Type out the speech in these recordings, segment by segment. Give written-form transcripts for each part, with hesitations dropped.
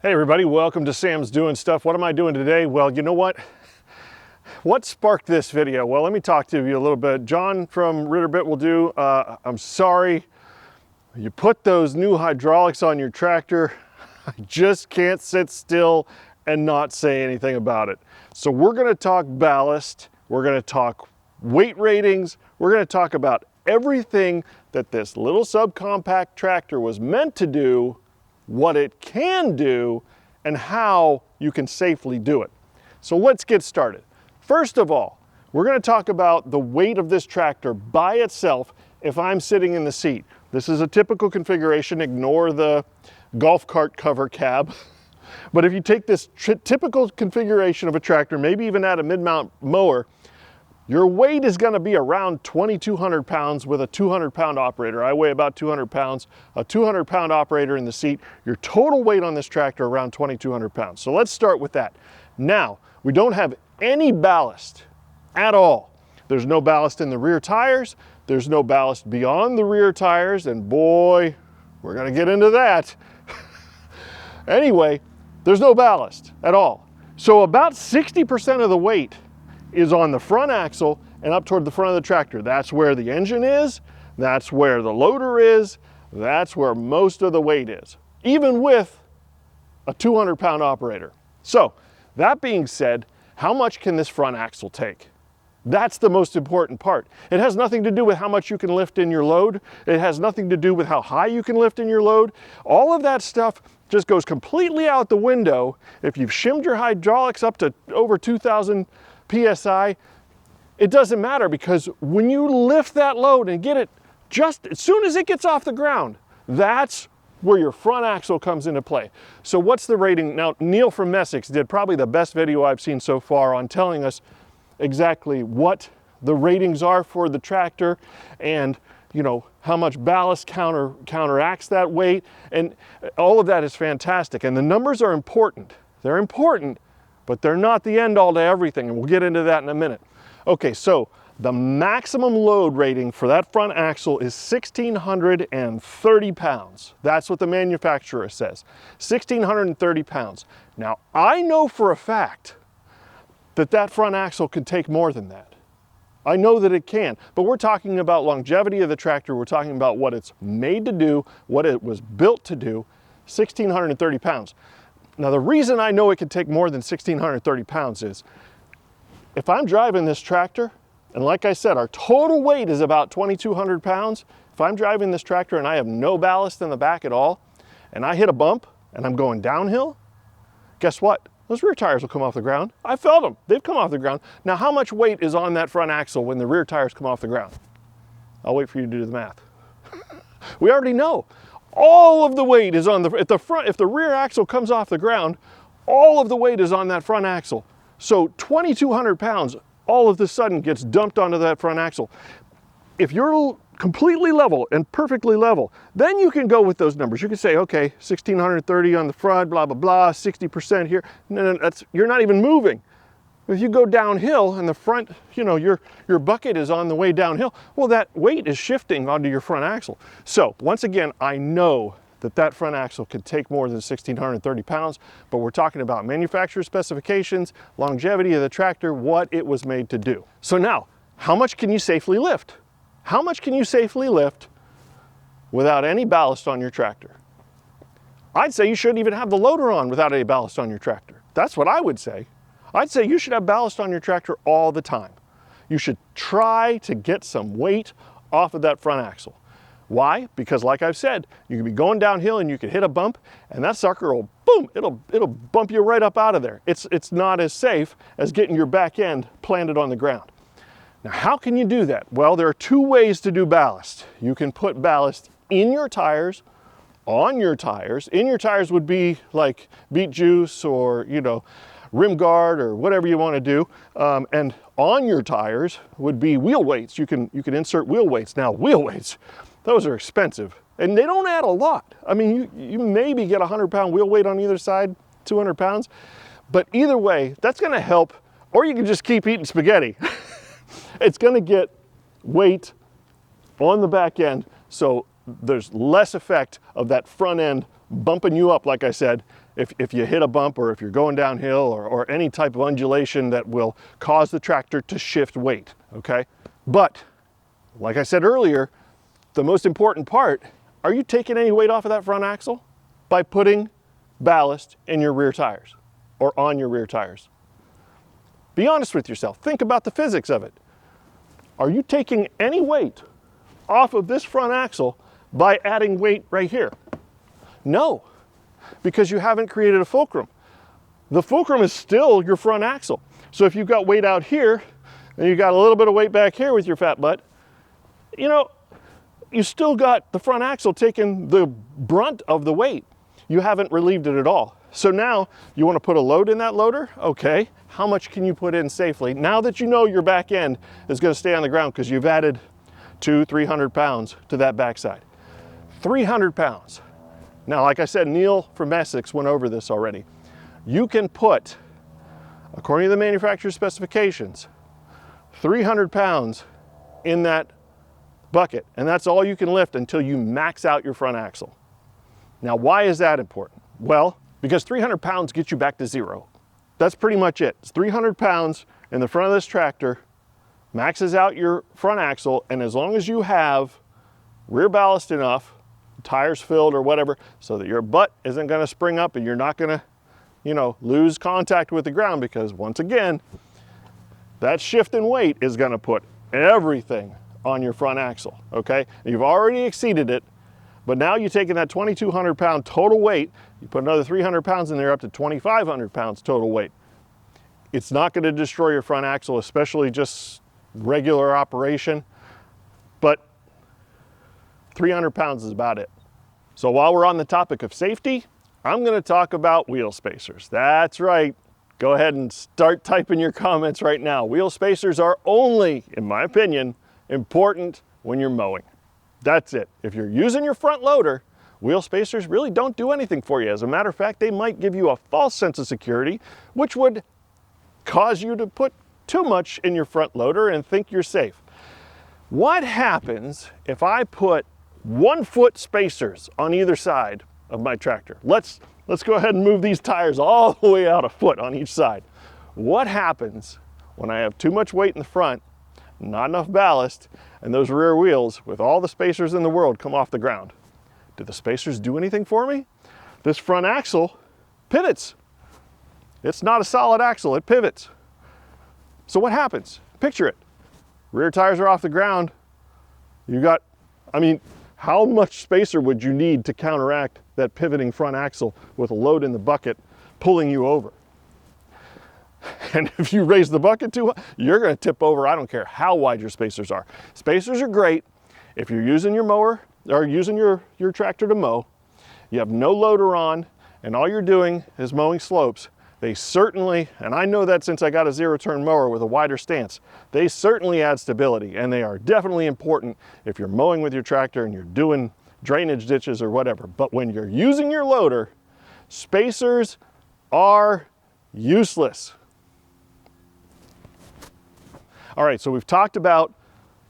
Hey everybody, welcome to Sam's Doing Stuff. What am I doing today? Well, you know what? What sparked this video? Well, let me talk to you a little bit. John from Ritterbit will do. I'm sorry. You put those new hydraulics on your tractor. I just can't sit still and not say anything about it. So we're going to talk ballast. We're going to talk weight ratings. We're going to talk about everything that this little subcompact tractor was meant to do, what it can do, and how you can safely do it. So let's get started. First of all, we're going to talk about the weight of this tractor by itself if I'm sitting in the seat. This is a typical configuration, ignore the golf cart cover cab. But if you take this typical configuration of a tractor, maybe even add a mid-mount mower, your weight is going to be around 2,200 pounds with a 200-pound operator. I weigh about 200 pounds, a 200-pound operator in the seat. Your total weight on this tractor around 2,200 pounds. So let's start with that. Now, we don't have any ballast at all. There's no ballast in the rear tires. There's no ballast beyond the rear tires. And boy, we're going to get into that. Anyway, there's no ballast at all. So about 60% of the weight is on the front axle and up toward the front of the tractor. That's where the engine is, that's where the loader is, that's where most of the weight is, even with a 200-pound operator. So, that being said, how much can this front axle take? That's the most important part. It has nothing to do with how much you can lift in your load. It has nothing to do with how high you can lift in your load. All of that stuff just goes completely out the window if you've shimmed your hydraulics up to over 2,000 PSI. It doesn't matter, because when you lift that load and get it just as soon as it gets off the ground, that's where your front axle comes into play. So what's the rating? Now, Neil from Messick's did probably the best video I've seen so far on telling us exactly what the ratings are for the tractor and, you know, how much ballast counteracts that weight, and all of that is fantastic. And the numbers are important. They're important, but they're not the end all to everything, and we'll get into that in a minute. Okay, so the maximum load rating for that front axle is 1,630 pounds. That's what the manufacturer says, 1,630 pounds. Now, I know for a fact that that front axle can take more than that. I know that it can, but we're talking about longevity of the tractor. We're talking about what it's made to do, what it was built to do, 1,630 pounds. Now, the reason I know it can take more than 1,630 pounds is if I'm driving this tractor, and like I said, our total weight is about 2,200 pounds. If I'm driving this tractor and I have no ballast in the back at all, and I hit a bump and I'm going downhill, guess what? Those rear tires will come off the ground. I felt them. They've come off the ground. Now, how much weight is on that front axle when the rear tires come off the ground? I'll wait for you to do the math. We already know. All of the weight is on if the rear axle comes off the ground, all of the weight is on that front axle. So 2,200 pounds all of a sudden gets dumped onto that front axle. If you're completely level and perfectly level, then you can go with those numbers. You can say, okay, 1,630 on the front, blah, blah, blah, 60% here. No, you're not even moving. If you go downhill and the front, you know, your bucket is on the way downhill, well, that weight is shifting onto your front axle. So once again, I know that that front axle can take more than 1,630 pounds, but we're talking about manufacturer specifications, longevity of the tractor, what it was made to do. So now, how much can you safely lift? How much can you safely lift without any ballast on your tractor? I'd say you shouldn't even have the loader on without any ballast on your tractor. That's what I would say. I'd say you should have ballast on your tractor all the time. You should try to get some weight off of that front axle. Why? Because like I've said, you can be going downhill and you can hit a bump and that sucker will, boom, it'll bump you right up out of there. It's not as safe as getting your back end planted on the ground. Now, how can you do that? Well, there are two ways to do ballast. You can put ballast in your tires, on your tires. In your tires would be like beet juice or, you know, rim guard or whatever you want to do. And on your tires would be wheel weights. You can insert wheel weights. Now, wheel weights, those are expensive and they don't add a lot. I mean, you maybe get a 100-pound wheel weight on either side, 200 pounds, but either way, that's going to help. Or you can just keep eating spaghetti. It's going to get weight on the back end, so there's less effect of that front end bumping you up, like I said, if you hit a bump or if you're going downhill or any type of undulation that will cause the tractor to shift weight, okay? But, like I said earlier, the most important part, are you taking any weight off of that front axle? By putting ballast in your rear tires or on your rear tires. Be honest with yourself. Think about the physics of it. Are you taking any weight off of this front axle by adding weight right here? No, because you haven't created a fulcrum. The fulcrum is still your front axle. So if you've got weight out here and you got a little bit of weight back here with your fat butt, you know, you still got the front axle taking the brunt of the weight. You haven't relieved it at all. So now you want to put a load in that loader? Okay, how much can you put in safely? Now that you know your back end is going to stay on the ground because you've added 200-300 pounds to that backside. 300 pounds. Now, like I said, Neil from Essex went over this already. You can put, according to the manufacturer's specifications, 300 pounds in that bucket, and that's all you can lift until you max out your front axle. Now, why is that important? Well, because 300 pounds gets you back to zero. That's pretty much it. It's 300 pounds in the front of this tractor, maxes out your front axle, and as long as you have rear ballast enough, tires filled or whatever, so that your butt isn't going to spring up and you're not going to, you know, lose contact with the ground, because once again, that shift in weight is going to put everything on your front axle, okay? You've already exceeded it, but now you're taking that 2,200 pound total weight, you put another 300 pounds in there, up to 2,500 pounds total weight. It's not going to destroy your front axle, especially just regular operation, but 300 pounds is about it. So while we're on the topic of safety, I'm going to talk about wheel spacers. That's right. Go ahead and start typing your comments right now. Wheel spacers are only, in my opinion, important when you're mowing. That's it. If you're using your front loader, wheel spacers really don't do anything for you. As a matter of fact, they might give you a false sense of security, which would cause you to put too much in your front loader and think you're safe. What happens if I put 1 foot spacers on either side of my tractor? Let's go ahead and move these tires all the way out a foot on each side. What happens when I have too much weight in the front, not enough ballast, and those rear wheels with all the spacers in the world come off the ground? Do the spacers do anything for me? This front axle pivots. It's not a solid axle, it pivots. So what happens? Picture it. Rear tires are off the ground. You got, I mean, how much spacer would you need to counteract that pivoting front axle with a load in the bucket pulling you over? And if you raise the bucket too high, you're going to tip over. I don't care how wide your spacers are. Spacers are great if you're using your mower or using your tractor to mow. You have no loader on and all you're doing is mowing slopes. They certainly, and I know that since I got a zero-turn mower with a wider stance, they certainly add stability, and they are definitely important if you're mowing with your tractor and you're doing drainage ditches or whatever. But when you're using your loader, spacers are useless. All right, so we've talked about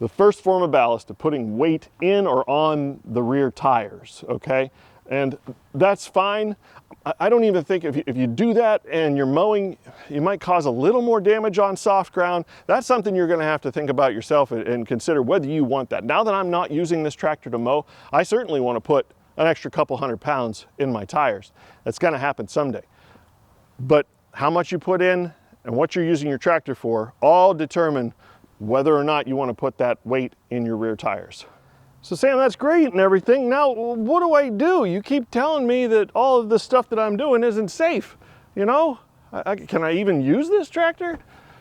the first form of ballast, of putting weight in or on the rear tires, okay? And that's fine. I don't even think if you do that and you're mowing, you might cause a little more damage on soft ground. That's something you're going to have to think about yourself and consider whether you want that. Now that I'm not using this tractor to mow, I certainly want to put an extra couple 100 pounds in my tires. That's going to happen someday. But how much you put in and what you're using your tractor for all determine whether or not you want to put that weight in your rear tires. So Sam, that's great and everything. Now, what do I do? You keep telling me that all of the stuff that I'm doing isn't safe. You know, can I even use this tractor?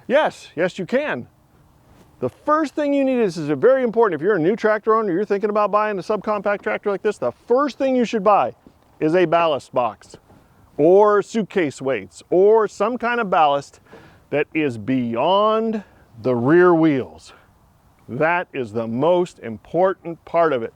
Yes, you can. The first thing you need, this is very important. If you're a new tractor owner, you're thinking about buying a subcompact tractor like this, the first thing you should buy is a ballast box or suitcase weights or some kind of ballast that is beyond the rear wheels. That is the most important part of it.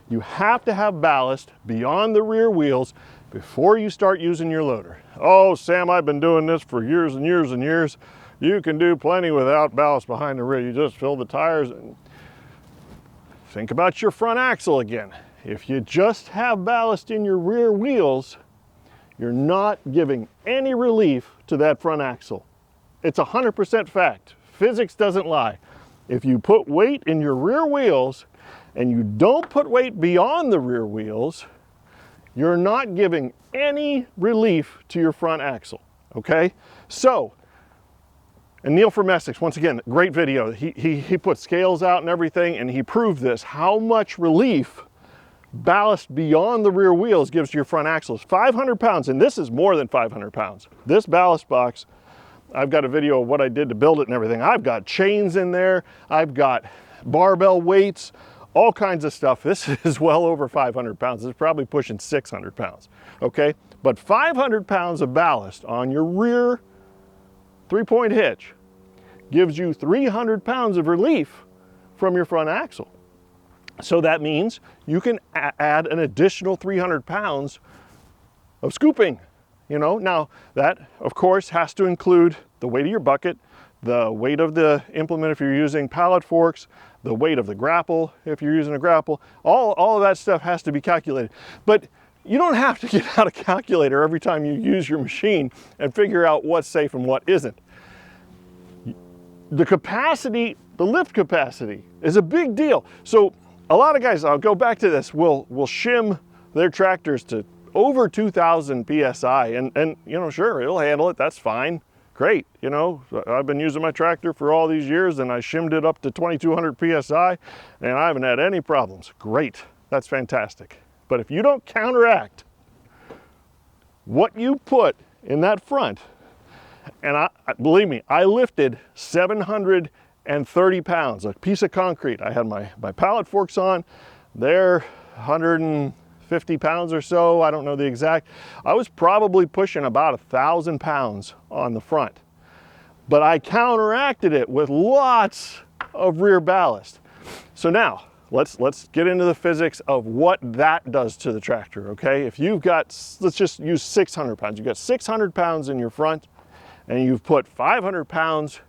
You have to have ballast beyond the rear wheels before you start using your loader. Oh, Sam, I've been doing this for years and years and years. You can do plenty without ballast behind the rear. You just fill the tires and think about your front axle again. if you just have ballast in your rear wheels, you're not giving any relief to that front axle. It's 100% fact. Physics doesn't lie. If you put weight in your rear wheels and you don't put weight beyond the rear wheels, you're not giving any relief to your front axle, okay? So, and Neil from Essex, once again, great video. He put scales out and everything, and he proved this, how much relief ballast beyond the rear wheels gives to your front axles. 500 pounds, and this is more than 500 pounds. This ballast box, I've got a video of what I did to build it and everything. I've got chains in there, I've got barbell weights, all kinds of stuff. This is well over 500 pounds. It's probably pushing 600 pounds, okay? But 500 pounds of ballast on your rear three-point hitch gives you 300 pounds of relief from your front axle. So that means you can add an additional 300 pounds of scooping, you know? Now that, of course, has to include the weight of your bucket, the weight of the implement if you're using pallet forks, the weight of the grapple if you're using a grapple. All of that stuff has to be calculated. But you don't have to get out a calculator every time you use your machine and figure out what's safe and what isn't. The capacity, the lift capacity is a big deal. So a lot of guys, I'll go back to this, will shim their tractors to over 2,000 PSI and you know, sure, it'll handle it, that's fine. Great, you know, I've been using my tractor for all these years and I shimmed it up to 2,200 PSI and I haven't had any problems. Great, that's fantastic. But if you don't counteract what you put in that front, and believe me, I lifted 730 pounds, a piece of concrete. I had my pallet forks on, they're 150 pounds or so, I don't know the exact. I was probably pushing about 1,000 pounds on the front. But I counteracted it with lots of rear ballast. So now, let's get into the physics of what that does to the tractor, okay? If you've got, let's just use 600 pounds. You've got 600 pounds in your front, and you've put 500 pounds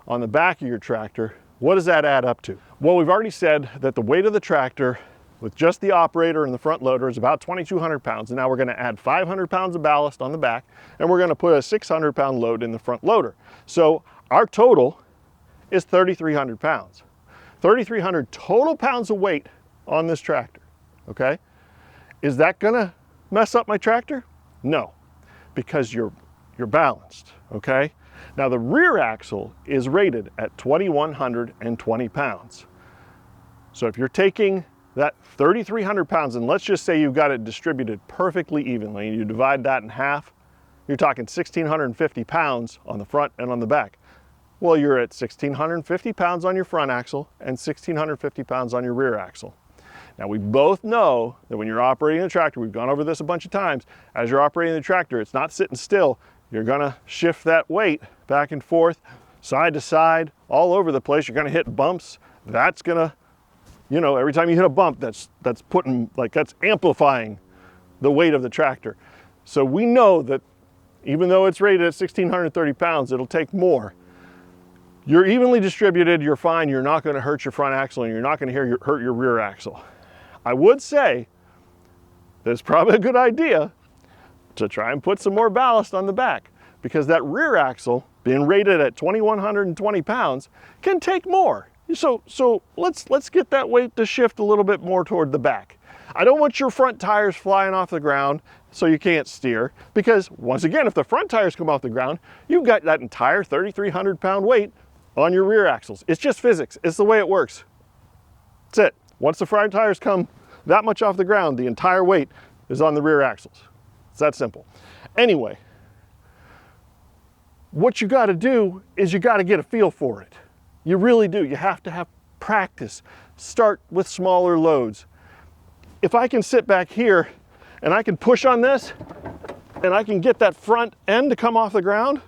on the back of your tractor, what does that add up to? Well, we've already said that the weight of the tractor with just the operator and the front loader is about 2,200 pounds. And now we're gonna add 500 pounds of ballast on the back, and we're gonna put a 600 pound load in the front loader. So our total is 3,300 pounds. 3,300 total pounds of weight on this tractor, okay? Is that gonna mess up my tractor? No, because you're balanced, okay? Now the rear axle is rated at 2,120 pounds. So if you're taking that 3,300 pounds, and let's just say you've got it distributed perfectly evenly, and you divide that in half, you're talking 1,650 pounds on the front and on the back. Well, you're at 1,650 pounds on your front axle and 1,650 pounds on your rear axle. Now we both know that when you're operating the tractor, we've gone over this a bunch of times, as you're operating the tractor, it's not sitting still. You're gonna shift that weight back and forth, side to side, all over the place. You're gonna hit bumps. That's gonna, you know, every time you hit a bump, that's amplifying the weight of the tractor. So we know that even though it's rated at 1,630 pounds, it'll take more. You're evenly distributed, you're fine, you're not gonna hurt your front axle and you're not gonna hurt your rear axle. I would say that it's probably a good idea to try and put some more ballast on the back, because that rear axle, being rated at 2,120 pounds, can take more. So let's get that weight to shift a little bit more toward the back. I don't want your front tires flying off the ground so you can't steer, because once again, if the front tires come off the ground, you've got that entire 3,300 pound weight on your rear axles. It's just physics, it's the way it works. That's it. Once the front tires come that much off the ground, the entire weight is on the rear axles. It's that simple. Anyway, what you gotta do is you gotta get a feel for it. You really do. You have to have practice. Start with smaller loads. If I can sit back here and I can push on this and I can get that front end to come off the ground,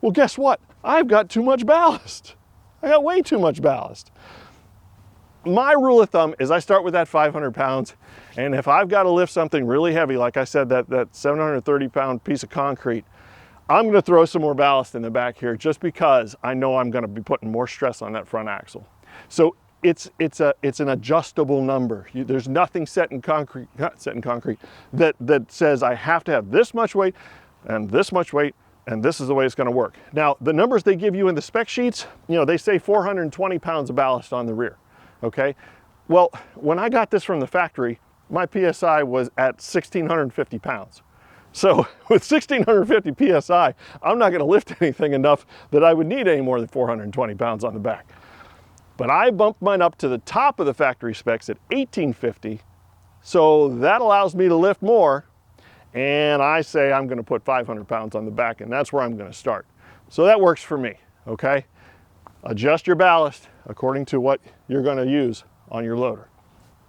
well, guess what? I've got too much ballast. I got way too much ballast. My rule of thumb is I start with that 500 pounds, and if I've got to lift something really heavy, like I said, that 730 pound piece of concrete, I'm gonna throw some more ballast in the back here just because I know I'm gonna be putting more stress on that front axle. So it's an adjustable number. There's nothing set in concrete, not set in concrete, that says I have to have this much weight and this much weight, and this is the way it's going to work. Now, the numbers they give you in the spec sheets, you know, they say 420 pounds of ballast on the rear, okay? Well, when I got this from the factory, my PSI was at 1,650 pounds. So with 1,650 PSI, I'm not going to lift anything enough that I would need any more than 420 pounds on the back. But I bumped mine up to the top of the factory specs at 1,850, so that allows me to lift more, and I say I'm going to put 500 pounds on the back, and that's where I'm going to start. So that works for me, okay? Adjust your ballast according to what you're going to use on your loader.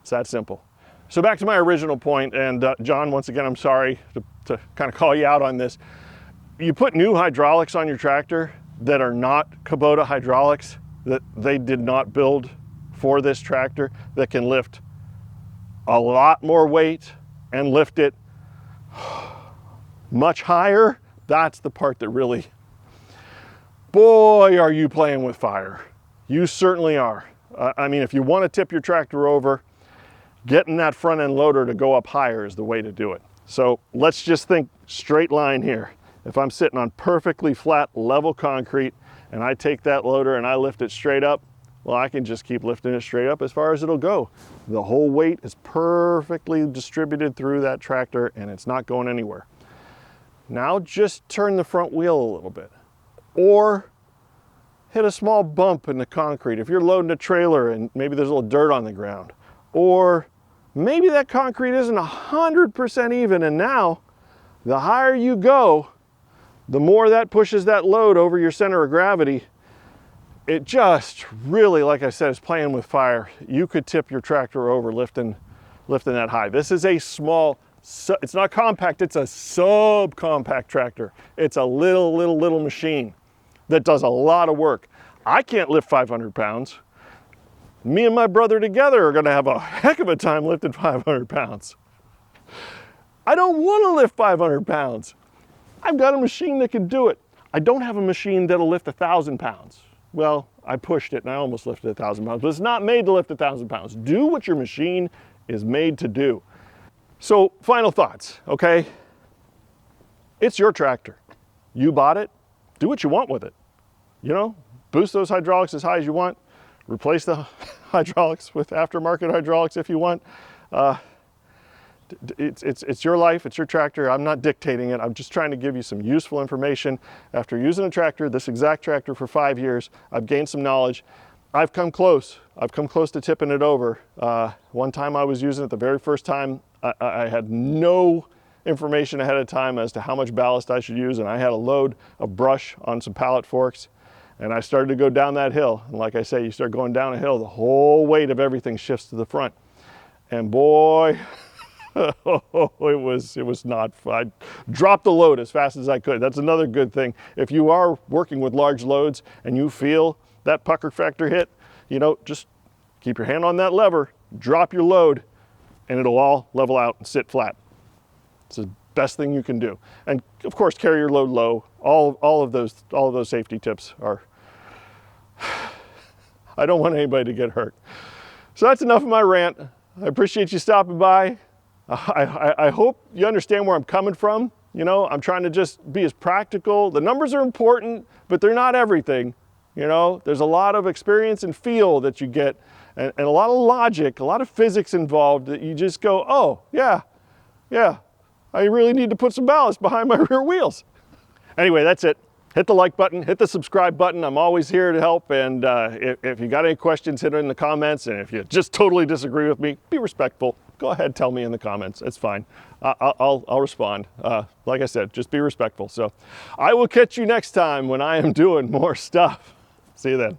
It's that simple. So back to my original point, and John, once again, I'm sorry to kind of call you out on this. You put new hydraulics on your tractor that are not Kubota hydraulics, that they did not build for this tractor, that can lift a lot more weight and lift it much higher. That's the part that really, boy, are you playing with fire. You certainly are. I mean, if you want to tip your tractor over, getting that front end loader to go up higher is the way to do it. So let's just think straight line here. If I'm sitting on perfectly flat, level concrete, and I take that loader and I lift it straight up, well, I can just keep lifting it straight up as far as it'll go. The whole weight is perfectly distributed through that tractor and it's not going anywhere. Now just turn the front wheel a little bit, or hit a small bump in the concrete. If you're loading a trailer and maybe there's a little dirt on the ground, or maybe that concrete isn't 100% even, and now the higher you go, the more that pushes that load over your center of gravity. It just really, like I said, is playing with fire. You could tip your tractor over lifting that high. This is a small, it's not compact, it's a subcompact tractor. It's a little machine that does a lot of work. I can't lift 500 pounds. Me and my brother together are gonna have a heck of a time lifting 500 pounds. I don't wanna lift 500 pounds. I've got a machine that can do it. I don't have a machine that'll lift 1,000 pounds. Well, I pushed it and I almost lifted 1,000 pounds, but it's not made to lift 1,000 pounds. Do what your machine is made to do. So, final thoughts, okay? It's your tractor. You bought it, do what you want with it. You know, boost those hydraulics as high as you want, replace the hydraulics with aftermarket hydraulics if you want. It's your life, it's your tractor. I'm not dictating it. I'm just trying to give you some useful information. After using a tractor, this exact tractor, for 5 years, I've gained some knowledge. I've come close. I've come close to tipping it over. One time I was using it the very first time. I had no information ahead of time as to how much ballast I should use, and I had a load of brush on some pallet forks, and I started to go down that hill. And like I say, you start going down a hill, the whole weight of everything shifts to the front. And boy, it was not fun. I dropped the load as fast as I could. That's another good thing. If you are working with large loads and you feel that pucker factor hit, you know, just keep your hand on that lever, drop your load, and it'll all level out and sit flat. It's the best thing you can do. And of course, carry your load low. All of those safety tips are, I don't want anybody to get hurt. So that's enough of my rant. I appreciate you stopping by. I hope you understand where I'm coming from. You know, I'm trying to just be as practical. The numbers are important, but they're not everything. You know, there's a lot of experience and feel that you get, and a lot of logic, a lot of physics involved that you just go, oh, yeah, I really need to put some ballast behind my rear wheels. Anyway, that's it. Hit the like button, hit the subscribe button. I'm always here to help. And if you got any questions, hit it in the comments. And if you just totally disagree with me, be respectful. Go ahead, tell me in the comments. It's fine. I'll respond. Like I said, just be respectful. So I will catch you next time when I am doing more stuff. See you then.